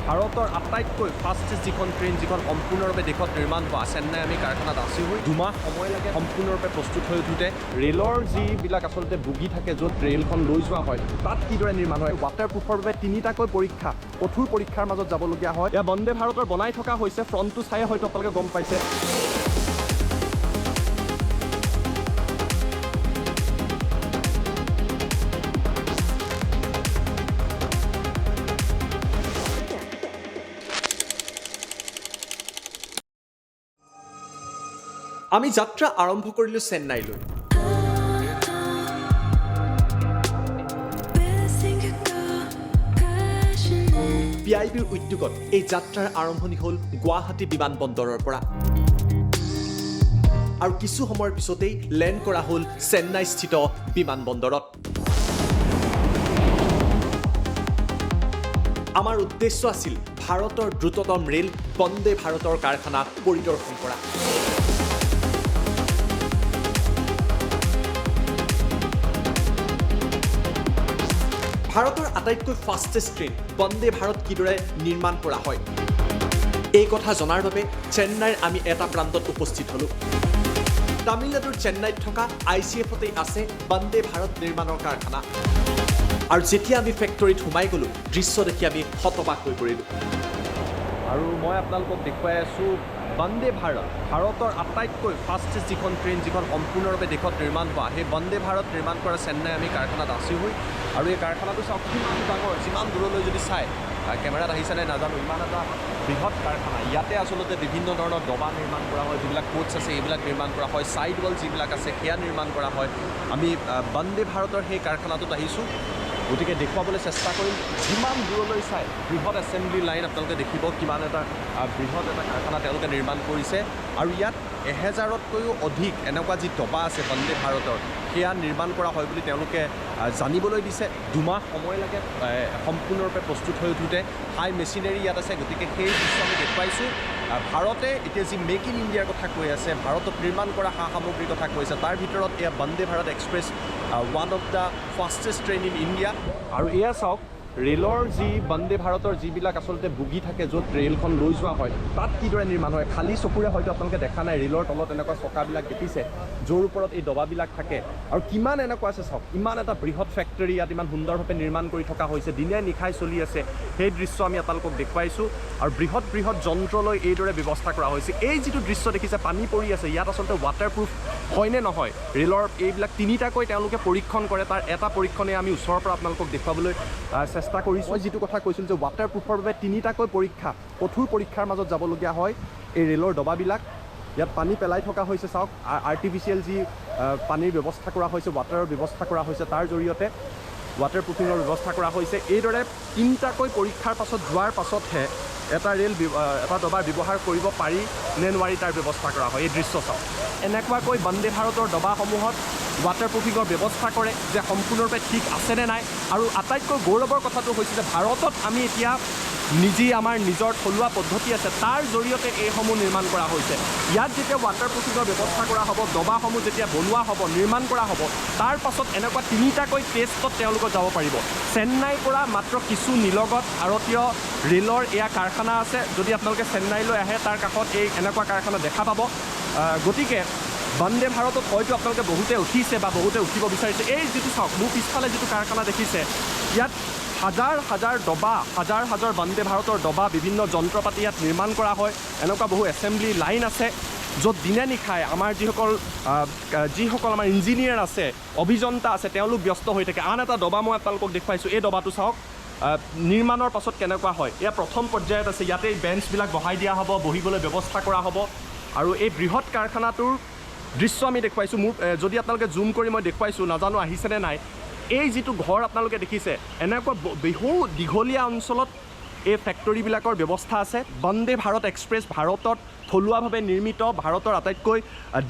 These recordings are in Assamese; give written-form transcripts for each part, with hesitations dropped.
ভাৰতৰ আটাইতকৈ ফাষ্টেষ্ট যিখন ট্ৰেইন যিখন সম্পূৰ্ণৰূপে দেশত নিৰ্মাণ হোৱা চেন্নাই আমি কাৰখানাত আছো হৈ 2 মাহ সময় লাগে সম্পূৰ্ণৰূপে প্ৰস্তুত হৈ উঠোতে ৰেলৰ যিবিলাক আচলতে বুগি থাকে য'ত ৰেলখন লৈ যোৱা হয় তাত কিদৰে নিৰ্মাণ হয় ৱাটাৰপ্ৰুফৰ বাবে 3টাকৈ পৰীক্ষা কঠোৰ পৰীক্ষাৰ মাজত যাবলগীয়া হয় এয়া বন্দে ভাৰতৰ বনাই থকা হৈছে ফ্ৰণ্টটো চাই হয়তো আপোনালোকে গম পাইছে আমি যাত্ৰা আৰম্ভ কৰিলোঁ চেন্নাইলৈ PIBৰ উদ্যোগত এই যাত্ৰাৰ আৰম্ভণি হ'ল গুৱাহাটী বিমানবন্দৰৰ পৰা আৰু কিছু সময়ৰ পিছতেই লেণ্ড কৰা হ'ল চেন্নাইস্থিত বিমানবন্দৰত আমাৰ উদ্দেশ্য আছিল ভাৰতৰ দ্ৰুততম ৰেল বন্দে ভাৰতৰ কাৰখানা পৰিদৰ্শন কৰা ভাৰতৰ আটাইতকৈ ফাষ্টেষ্ট ট্ৰেইন বন্দে ভাৰত কিদৰে নিৰ্মাণ কৰা হয় এই কথা জনাৰ বাবে চেন্নাইৰ আমি এটা প্ৰান্তত উপস্থিত হলোঁ তামিলনাডুৰ চেন্নাইত থকা ICFতেই আছে বন্দে ভাৰত নিৰ্মাণৰ কাৰখানা আৰু যেতিয়া আমি ফেক্টৰীত সোমাই গ'লোঁ দৃশ্য দেখি আমি হতবাক হৈ পৰিলোঁ আৰু মই আপোনালোকক দেখুৱাই আছোঁ বন্দে ভাৰতৰ আটাইতকৈ ফাষ্টেষ্ট যিখন ট্ৰেইন যিখন সম্পূৰ্ণৰূপে দেশত নিৰ্মাণ হোৱা সেই বন্দে ভাৰত নিৰ্মাণ কৰা চেন্নাই আমি কাৰখানাত আছোঁ হৈ আৰু এই কাৰখানাটো চাওক কিমান ডাঙৰ যিমান দূৰলৈ যদি চাই কেমেৰাত আহিছেনে নাজানো ইমান এটা বৃহৎ কাৰখানা ইয়াতে আচলতে বিভিন্ন ধৰণৰ ডবা নিৰ্মাণ কৰা হয় যিবিলাক কোচ আছে এইবিলাক নিৰ্মাণ কৰা হয় ছাইড ৱাল যিবিলাক আছে সেয়া নিৰ্মাণ কৰা হয় আমি বন্দে ভাৰতৰ সেই কাৰখানাটোত আহিছোঁ গতিকে দেখুৱাবলৈ চেষ্টা কৰিম যিমান দূৰলৈ চাই বৃহৎ এছেম্বলি লাইন আপোনালোকে দেখিব কিমান এটা বৃহৎ এটা কাৰখানা তেওঁলোকে নিৰ্মাণ কৰিছে আৰু ইয়াত 1000তকৈও অধিক এনেকুৱা যি ডবা আছে বন্দে ভাৰতৰ সেয়া নিৰ্মাণ কৰা হয় বুলি তেওঁলোকে জানিবলৈ দিছে 2 মাহ সময় লাগে সম্পূৰ্ণৰূপে প্ৰস্তুত হৈ উঠোতে হাই মেচিনেৰী ইয়াত আছে গতিকে সেই দৃশ্য আমি দেখুৱাইছোঁ ভাৰতে এতিয়া যি মেক ইন ইণ্ডিয়াৰ কথা কৈ আছে ভাৰতত নিৰ্মাণ কৰা সা সামগ্ৰীৰ কথা কৈছে তাৰ ভিতৰত এয়া Vande Bharat express one of the fastest train in India আৰু এয়া চাওক ৰেলৰ যি বন্দে ভাৰতৰ যিবিলাক আচলতে বুগি থাকে য'ত ৰেলখন লৈ যোৱা হয় তাত কিদৰে নিৰ্মাণ হয় খালী চকুৰে হয়তো আপোনালোকে দেখা নাই ৰেলৰ তলত এনেকুৱা চকাবিলাক দেখিছে য'ৰ ওপৰত এই ডবাবিলাক থাকে আৰু কিমান এনেকুৱা আছে চাওক ইমান এটা বৃহৎ ফেক্টৰী ইয়াত ইমান সুন্দৰভাৱে নিৰ্মাণ কৰি থকা হৈছে দিনে নিশাই চলি আছে সেই দৃশ্য আমি আপোনালোকক দেখুৱাইছোঁ আৰু বৃহৎ বৃহৎ যন্ত্ৰলৈ এইদৰে ব্যৱস্থা কৰা হৈছে এই যিটো দৃশ্য দেখিছে পানী পৰি আছে ইয়াত আচলতে ৱাটাৰপ্ৰুফ হয়নে নহয় ৰেলৰ এইবিলাক 3টাকৈ তেওঁলোকে পৰীক্ষণ কৰে তাৰ এটা পৰীক্ষণে আমি ওচৰৰ পৰা আপোনালোকক দেখুৱাবলৈ চেষ্টা কৰিছোঁ মই যিটো কথা কৈছিলোঁ যে ৱাটাৰপ্ৰুফৰ বাবে 3টাকৈ পৰীক্ষা কঠোৰ পৰীক্ষাৰ মাজত যাবলগীয়া হয় এই ৰেলৰ ডবাবিলাক ইয়াত পানী পেলাই থকা হৈছে চাওক আৰ্টিফিচিয়েল যি পানীৰ ব্যৱস্থা কৰা হৈছে ৱাটাৰৰ ব্যৱস্থা কৰা হৈছে তাৰ জৰিয়তে ৱাটাৰপ্ৰুফিঙৰ ব্যৱস্থা কৰা হৈছে এইদৰে 3টাকৈ পৰীক্ষাৰ পাছত যোৱাৰ পাছতহে এটা ডবাৰ ব্যৱহাৰ কৰিব পাৰি নে নোৱাৰি তাৰ ব্যৱস্থা কৰা হয় এই দৃশ্য চাওক এনেকুৱাকৈ বন্দে ভাৰতৰ ডবাসমূহত ৱাটাৰপ্ৰুফিঙৰ ব্যৱস্থা কৰে যে সম্পূৰ্ণৰূপে ঠিক আছেনে নাই আৰু আটাইতকৈ গৌৰৱৰ কথাটো হৈছে যে ভাৰতত আমি এতিয়া আমাৰ নিজৰ থলুৱা পদ্ধতি আছে তাৰ জৰিয়তে এইসমূহ নিৰ্মাণ কৰা হৈছে ইয়াত যেতিয়া ৱাটাৰপ্ৰুফিঙৰ ব্যৱস্থা কৰা হ'ব ডবাসমূহ যেতিয়া বনোৱা হ'ব নিৰ্মাণ কৰা হ'ব তাৰ পাছত এনেকুৱা 3টাকৈ টেষ্টত তেওঁলোকে যাব পাৰিব চেন্নাইৰ পৰা মাত্ৰ কিছু নিলগত ভাৰতীয় ৰেলৰ এয়া কাৰখানা আছে যদি আপোনালোকে চেন্নাইলৈ আহে তাৰ কাষত এই এনেকুৱা কাৰখানা দেখা পাব গতিকে বন্দে ভাৰতত হয়তো আপোনালোকে বহুতে উঠিছে বা বহুতে উঠিব বিচাৰিছে এই যিটো চাওক মোৰ পিছফালে যিটো কাৰখানা দেখিছে ইয়াত হাজাৰ হাজাৰ বন্দে ভাৰতৰ ডবা বিভিন্ন যন্ত্ৰপাতি ইয়াত নিৰ্মাণ কৰা হয় এনেকুৱা বহু এছেম্বলি লাইন আছে য'ত দিনে নিশাই আমাৰ যিসকল আমাৰ ইঞ্জিনিয়াৰ আছে অভিযন্তা আছে তেওঁলোক ব্যস্ত হৈ থাকে আন এটা ডবা মই আপোনালোকক দেখুৱাইছোঁ এই ডবাটো চাওক নিৰ্মাণৰ পাছত কেনেকুৱা হয় এয়া প্ৰথম পৰ্যায়ত আছে ইয়াতে বেঞ্চবিলাক বহাই দিয়া হ'ব বহিবলৈ ব্যৱস্থা কৰা হ'ব আৰু এই বৃহৎ কাৰখানাটোৰ দৃশ্য আমি দেখুৱাইছোঁ মোৰ যদি আপোনালোকে জুম কৰি মই দেখুৱাইছোঁ নাজানো আহিছেনে নাই এই যিটো ঘৰ আপোনালোকে দেখিছে এনেকুৱা বহু দীঘলীয়া অঞ্চলত এই ফেক্টৰীবিলাকৰ ব্যৱস্থা আছে বন্দে ভাৰত এক্সপ্ৰেছ ভাৰতত থলুৱাভাৱে নিৰ্মিত ভাৰতৰ আটাইতকৈ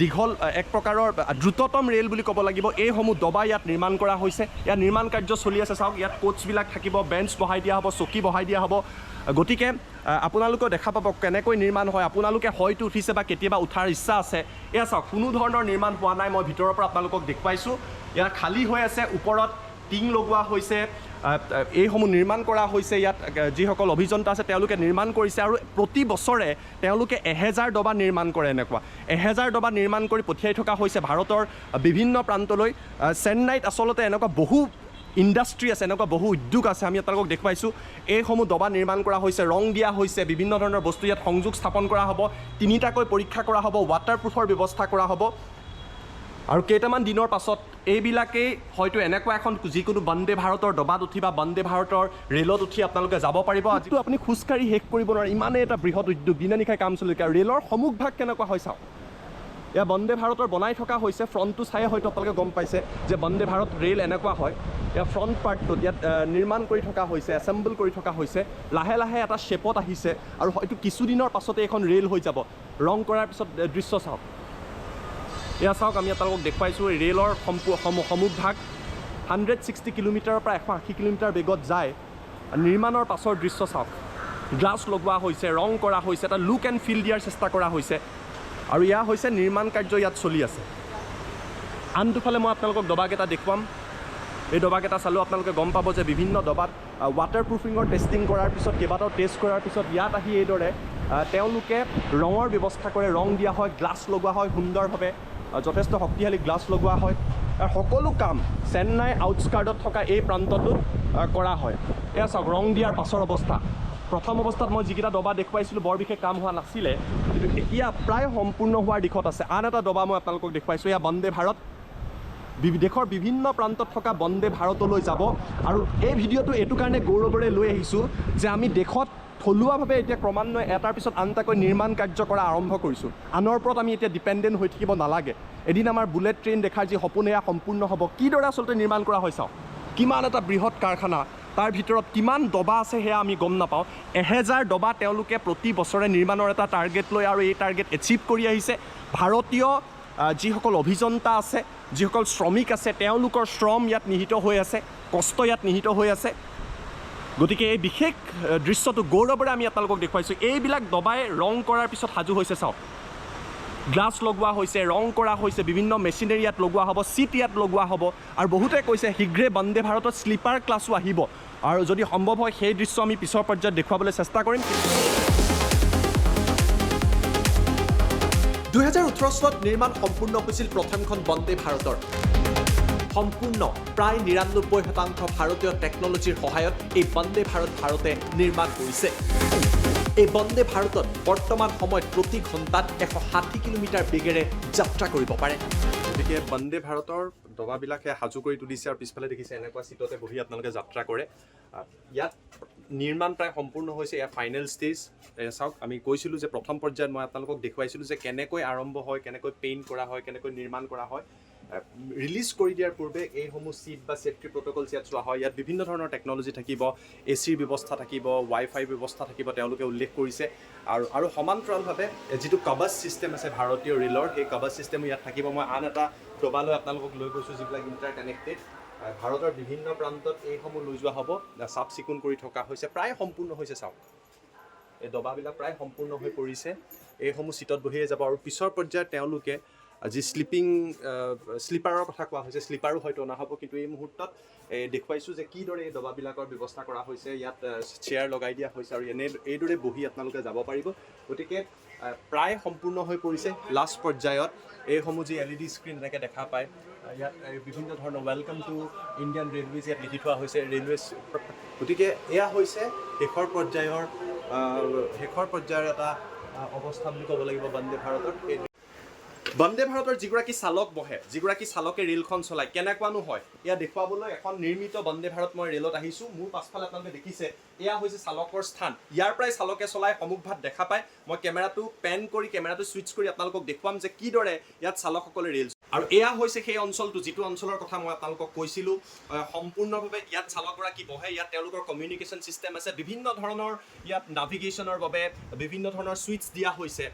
দীঘল এক প্ৰকাৰৰ দ্ৰুততম ৰেল বুলি ক'ব লাগিব এইসমূহ ডবা ইয়াত নিৰ্মাণ কৰা হৈছে ইয়াত নিৰ্মাণ কাৰ্য চলি আছে চাওক ইয়াত কোচবিলাক থাকিব বেঞ্চ বহাই দিয়া হ'ব চকী বহাই দিয়া হ'ব গতিকে আপোনালোকে দেখা পাব কেনেকৈ নিৰ্মাণ হয় আপোনালোকে হয়তো উঠিছে বা কেতিয়াবা উঠাৰ ইচ্ছা আছে এয়া চাওক কোনো ধৰণৰ নিৰ্মাণ হোৱা নাই মই ভিতৰৰ পৰা আপোনালোকক দেখুৱাইছোঁ ইয়াত খালী হৈ আছে ওপৰত টিং লগোৱা হৈছে, এইসমূহ নিৰ্মাণ কৰা হৈছে। ইয়াত যিসকল অভিযন্তা আছে তেওঁলোকে নিৰ্মাণ কৰিছে আৰু প্ৰতি বছৰে তেওঁলোকে 1000 ডবা নিৰ্মাণ কৰে। এনেকুৱা 1000 ডবা নিৰ্মাণ কৰি পঠিয়াই থকা হৈছে ভাৰতৰ বিভিন্ন প্ৰান্তলৈ। চেন্নাইত আচলতে এনেকুৱা বহু ইণ্ডাষ্ট্ৰী আছে, এনেকুৱা বহু উদ্যোগ আছে, আমি আপোনালোকক দেখুৱাইছোঁ। এইসমূহ ডবা নিৰ্মাণ কৰা হৈছে, ৰং দিয়া হৈছে, বিভিন্ন ধৰণৰ বস্তু ইয়াত সংযোগ স্থাপন কৰা হ'ব, 3টাকৈ পৰীক্ষা কৰা হ'ব, ৱাটাৰপ্ৰুফৰ ব্যৱস্থা কৰা হ'ব। আৰু কেইটামান দিনৰ পাছত এইবিলাকেই হয়তো এনেকুৱা এখন যিকোনো বন্দে ভাৰতৰ ডবাত উঠি বা বন্দে ভাৰতৰ ৰেলত উঠি আপোনালোকে যাব পাৰিব। আজিতো আপুনি খোজকাঢ়ি শেষ কৰিব নোৱাৰে, ইমানেই এটা বৃহৎ উদ্যোগ, দিনে নিশাই কাম চলি থাকে। ৰেলৰ সন্মুখভাগ কেনেকুৱা হয় চাওক। এয়া বন্দে ভাৰতৰ বনাই থকা হৈছে। ফ্ৰণ্টটো চাই হয়তো আপোনালোকে গম পাইছে যে বন্দে ভাৰত ৰেল এনেকুৱা হয়। এয়া ফ্ৰণ্ট পাৰ্টটোত ইয়াত নিৰ্মাণ কৰি থকা হৈছে, এছেম্বল কৰি থকা হৈছে, লাহে লাহে এটা শ্বেপত আহিছে আৰু হয়তো কিছুদিনৰ পাছতে এখন ৰেল হৈ যাব। ৰং কৰাৰ পিছত দৃশ্য চাওক, এয়া চাওক, আমি আপোনালোকক দেখুৱাইছোঁ ৰেলৰ সন্মুখভাগ 160 কিলোমিটাৰৰ পৰা 180 কিলোমিটাৰ বেগত যায়। নিৰ্মাণৰ পাছৰ দৃশ্য চাওক, গ্লাছ লগোৱা হৈছে, ৰং কৰা হৈছে, এটা লুক এণ্ড ফিল দিয়াৰ চেষ্টা কৰা হৈছে আৰু এয়া হৈছে নিৰ্মাণ কাৰ্য ইয়াত চলি আছে। আনটোফালে মই আপোনালোকক ডবাকেইটা দেখুৱাম। এই ডবাকেইটা চালেও আপোনালোকে গম পাব যে বিভিন্ন ডবাত ৱাটাৰপ্ৰুফিঙৰ টেষ্টিং কৰাৰ পিছত, কেইবাটাও টেষ্ট কৰাৰ পিছত ইয়াত আহি এইদৰে তেওঁলোকে ৰঙৰ ব্যৱস্থা কৰে, ৰং দিয়া হয়, গ্লাছ লগোৱা হয়, সুন্দৰভাৱে যথেষ্ট শক্তিশালী গ্লাছ লগোৱা হয়। আৰু সকলো কাম চেন্নাই আউটস্কাৰ্টত থকা এই প্ৰান্তটোত কৰা হয়। এয়া চাওক ৰং দিয়াৰ পাছৰ অৱস্থা। প্ৰথম অৱস্থাত মই যিকেইটা ডবা দেখুৱাইছিলোঁ বৰ বিশেষ কাম হোৱা নাছিলে, কিন্তু এতিয়া প্ৰায় সম্পূৰ্ণ হোৱাৰ দিশত আছে। আন এটা ডবা মই আপোনালোকক দেখুৱাইছোঁ, এয়া বন্দে ভাৰত। দেশৰ বিভিন্ন প্ৰান্তত থকা বন্দে ভাৰতলৈ যাব। আৰু এই ভিডিঅ'টো এইটো কাৰণে গৌৰৱেৰে লৈ আহিছোঁ যে আমি দেশত থলুৱাভাৱে এতিয়া ক্ৰমান্বয়ে এটাৰ পিছত আনটাকৈ নিৰ্মাণ কাৰ্য কৰা আৰম্ভ কৰিছোঁ। আনৰ ওপৰত আমি এতিয়া ডিপেণ্ডেণ্ট হৈ থাকিব নালাগে। এদিন আমাৰ বুলেট ট্ৰেইন দেখাৰ যি সপোন, এয়া সম্পূৰ্ণ হ'ব। কিদৰে আচলতে নিৰ্মাণ কৰা হয় চাওক, কিমান এটা বৃহৎ কাৰখানা, তাৰ ভিতৰত কিমান ডবা আছে সেয়া আমি গম নাপাওঁ। 1000 ডবা তেওঁলোকে প্ৰতি বছৰে নিৰ্মাণৰ এটা টাৰ্গেট লৈ আৰু এই টাৰ্গেট এচিভ কৰি আহিছে। ভাৰতীয় যিসকল অভিযন্তা আছে, যিসকল শ্ৰমিক আছে, তেওঁলোকৰ শ্ৰম ইয়াত নিহিত হৈ আছে, কষ্ট ইয়াত নিহিত হৈ আছে। গতিকে এই বিশেষ দৃশ্যটো গৌৰৱেৰে আমি আপোনালোকক দেখুৱাইছোঁ। এইবিলাক ডবাই ৰং কৰাৰ পিছত সাজু হৈছে চাওক, গ্লাছ লগোৱা হৈছে, ৰং কৰা হৈছে, বিভিন্ন মেচিনেৰী ইয়াত লগোৱা হ'ব, চিট ইয়াত লগোৱা হ'ব। আৰু বহুতে কৈছে শীঘ্ৰে বন্দে ভাৰতত শ্লিপাৰ ক্লাছো আহিব। আৰু যদি সম্ভৱ হয় সেই দৃশ্য আমি পিছৰ পৰ্যায়ত দেখুৱাবলৈ চেষ্টা কৰিম। 2018 চনত নিৰ্মাণ সম্পূৰ্ণ হৈছিল প্ৰথমখন বন্দে ভাৰতৰ। সম্পূৰ্ণ প্ৰায় 99% ভাৰতীয় টেকনলজিৰ সহায়ত এই বন্দে ভাৰতে নিৰ্মাণ কৰিছে। এই বন্দে ভাৰতত বৰ্তমান সময়ত প্ৰতি ঘণ্টাত 160 কিলোমিটাৰ বেগেৰে যাত্ৰা কৰিব পাৰে। গতিকে বন্দে ভাৰতৰ ডবাবিলাকে সাজু কৰি তুলিছে আৰু পিছফালে দেখিছে এনেকুৱা চিটতে বহি আপোনালোকে যাত্ৰা কৰে। ইয়াত নিৰ্মাণ প্ৰায় সম্পূৰ্ণ হৈছে, এয়া ফাইনেল ষ্টেজ। চাওক, আমি কৈছিলোঁ যে প্ৰথম পৰ্যায়ত মই আপোনালোকক দেখুৱাইছিলোঁ যে কেনেকৈ আৰম্ভ হয়, কেনেকৈ পেইণ্ট কৰা হয়, কেনেকৈ নিৰ্মাণ কৰা হয়। ৰিলিজ কৰি দিয়াৰ পূৰ্বে এইসমূহ চিট বা ছেফটি প্ৰট'কলছ ইয়াত চোৱা হয়। ইয়াত বিভিন্ন ধৰণৰ টেকনলজি থাকিব, এচিৰ ব্যৱস্থা থাকিব, ৱাইফাই ব্যৱস্থা থাকিব, তেওঁলোকে উল্লেখ কৰিছে। আৰু সমান্তৰালভাৱে যিটো কভাচ ছিষ্টেম আছে ভাৰতীয় ৰেলৰ, সেই কভাচ ছিষ্টেমো ইয়াত থাকিব। মই আন এটা ডবালৈ আপোনালোকক লৈ গৈছোঁ যিবিলাক ইণ্টাৰ কানেক্টেড। ভাৰতৰ বিভিন্ন প্ৰান্তত এইসমূহ লৈ যোৱা হ'ব, চাফ চিকুণ কৰি থকা হৈছে, প্ৰায় সম্পূৰ্ণ হৈছে। চাওক, এই ডবাবিলাক প্ৰায় সম্পূৰ্ণ হৈ পৰিছে। এইসমূহ চিটত বহিয়ে যাব আৰু পিছৰ পৰ্যায়ত তেওঁলোকে যি শ্লিপাৰৰ কথা কোৱা হৈছে, শ্লিপাৰো হয়তো অনা হ'ব। কিন্তু এই মুহূৰ্তত দেখুৱাইছোঁ যে কিদৰে এই ডবাবিলাকৰ ব্যৱস্থা কৰা হৈছে। ইয়াত চেয়াৰ লগাই দিয়া হৈছে আৰু এইদৰে বহি আপোনালোকে যাব পাৰিব। গতিকে প্ৰায় সম্পূৰ্ণ হৈ পৰিছে। লাষ্ট পৰ্যায়ত এইসমূহ যি LED স্ক্ৰীণ এনেকৈ দেখা পায়, ইয়াত বিভিন্ন ধৰণৰ ৱেলকাম টু ইণ্ডিয়ান ৰেলৱেজ ইয়াত লিখি থোৱা হৈছে, ৰেলৱেজ। গতিকে এয়া হৈছে শেষৰ পৰ্যায়ৰ এটা অৱস্থা বুলি ক'ব লাগিব বন্দে ভাৰতৰ। বন্দে ভাৰতৰ যিগৰাকী চালক বহে, যিগৰাকী চালকে ৰেলখন চলায়, কেনেকুৱানো হয় এয়া দেখুৱাবলৈ এখন নিৰ্মিত বন্দে ভাৰত মই ৰেলত আহিছোঁ। মোৰ পাছফালে আপোনালোকে দেখিছে, এয়া হৈছে চালকৰ স্থান। ইয়াৰ পৰাই চালকে চলাই সন্মুখভাগ দেখা পায়। মই কেমেৰাটো পেন কৰি, কেমেৰাটো ছুইচ কৰি আপোনালোকক দেখুৱাম যে কিদৰে ইয়াত চালকসকলে ৰেল। আৰু এয়া হৈছে সেই অঞ্চলটো, যিটো অঞ্চলৰ কথা মই আপোনালোকক কৈছিলোঁ। সম্পূৰ্ণভাৱে ইয়াত চালকগৰাকী বহে, ইয়াত তেওঁলোকৰ কমিউনিকেশ্যন ছিষ্টেম আছে। বিভিন্ন ধৰণৰ ইয়াত নাভিগেশ্যনৰ বাবে বিভিন্ন ধৰণৰ ছুইচ দিয়া হৈছে।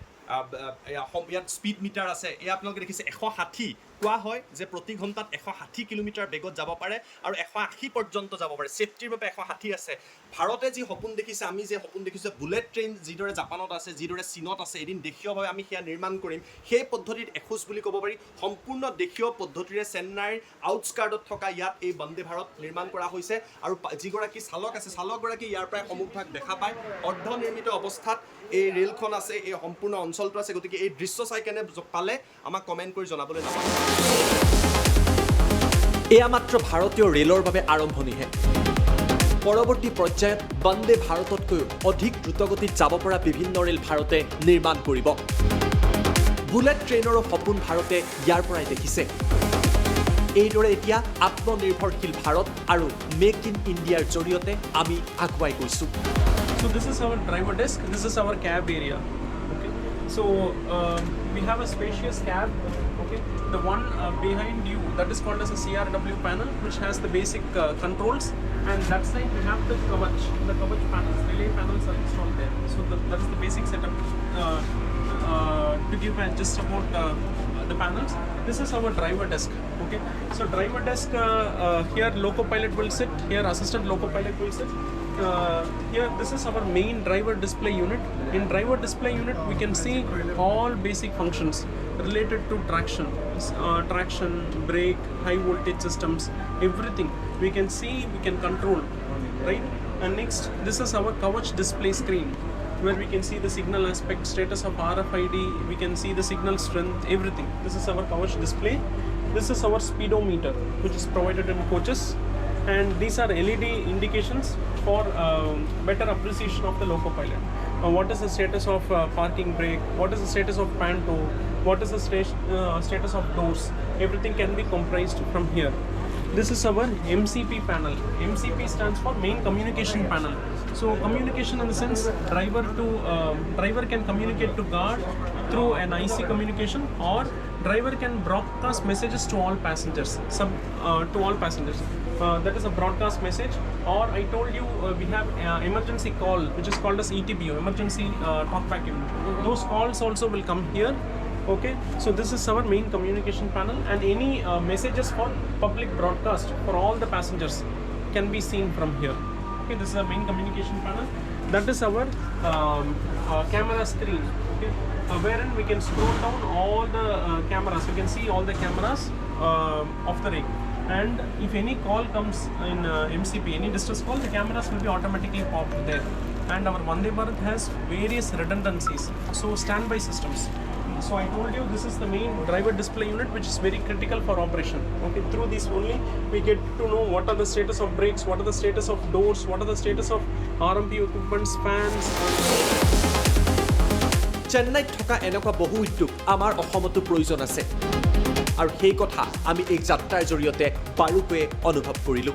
ইয়াত স্পীড মিটাৰ আছে। এয়া আপোনালোকে দেখিছে 160 কোৱা হয় যে প্ৰতি ঘণ্টাত 160 কিলোমিটাৰ বেগত যাব পাৰে আৰু 180 পৰ্যন্ত যাব পাৰে ছেফটিৰ বাবে 160 আছে ভাৰতে যি সপোন দেখিছে আমি যে সপোন দেখিছোঁ বুলেট ট্ৰেইন যিদৰে জাপানত আছে যিদৰে চীনত আছে এদিন দেশীয়ভাৱে আমি সেয়া নিৰ্মাণ কৰিম সেই পদ্ধতিত এখোজ বুলি ক'ব পাৰি সম্পূৰ্ণ দেশীয় পদ্ধতিৰে চেন্নাইৰ আউটস্কাৰ্টত থকা ইয়াত এই বন্দে ভাৰত নিৰ্মাণ কৰা হৈছে আৰু যিগৰাকী চালক আছে চালকগৰাকী ইয়াৰ প্ৰায় সন্মুখভাগ দেখা পায় অৰ্ধনিৰ্মিত অৱস্থাত এই ৰেলখন আছে এই সম্পূৰ্ণ অঞ্চলটো আছে গতিকে এই দৃশ্য চাই কেনে পালে আমাক কমেণ্ট কৰি জনাবলৈ নাপাহৰিব এয়া মাত্ৰ ভাৰতীয় ৰেলৰ বাবে আৰম্ভণিহে পৰৱৰ্তী পৰ্যায়ত বন্দে ভাৰততকৈও অধিক দ্ৰুতগতিত যাব পৰা বিভিন্ন ৰেল ভাৰতে নিৰ্মাণ কৰিব বুলেট ট্ৰেইনৰো সপোন ভাৰতে ইয়াৰ পৰাই দেখিছে এইদৰে এতিয়া আত্মনিৰ্ভৰশীল ভাৰত আৰু মেক ইন ইণ্ডিয়াৰ জৰিয়তে আমি আগুৱাই গৈছোঁ So this is our driver desk. This is our cab area. Okay. So we have a spacious cab. Okay. The one behind you that is called as a CRW panel, which has the basic controls. And that side we have the kavach panels. Relay panels are installed there. So that is the basic setup. To give just about the panels. This is our driver desk. Okay. So driver desk here loco pilot will sit. Here assistant loco pilot will sit. Here this is our main driver display unit. In driver display unit we can see all basic functions related to traction, brake, high voltage systems, everything we can see, we can control, right? And next this is our kavach display screen where we can see the signal aspect, status of RFID, we can see the signal strength, everything. This is our kavach display. This is our speedometer which is provided in coaches. And these are LED indications for better appreciation of the loco pilot. What is the status of parking brake? What is the status of panto? What is the status of doors? Everything can be comprised from here. This is our MCP panel. MCP stands for main communication panel. So communication in the sense driver can communicate to guard through an IC communication or driver can broadcast messages to all passengers. That is a broadcast message. Or I told you we have emergency call which is called as ETBU, emergency talkback unit. Those calls also will come here. Okay, so this is our main communication panel and any messages for public broadcast for all the passengers can be seen from here. Okay, this is our main communication panel. That is our camera screen. Okay, wherein we can scroll down all the cameras. You can see all the cameras of the rig. And if any call comes in MCP, any distress call, the cameras will be automatically popped there. And our Vande Bharat has various redundancies, so standby systems. So I told you this is the main driver display unit which is very critical for operation. Okay, through this only we get to know what are the status of brakes, what are the status of doors, what are the status of RMP equipments, fans. চেন্নাইত থকা এনেকুৱা বহু উদ্যোগ আমাৰ অসমতো প্ৰয়োজন আছে আৰু সেই কথা আমি এই যাত্ৰাৰ জৰিয়তে বাৰুকৈয়ে অনুভৱ কৰিলোঁ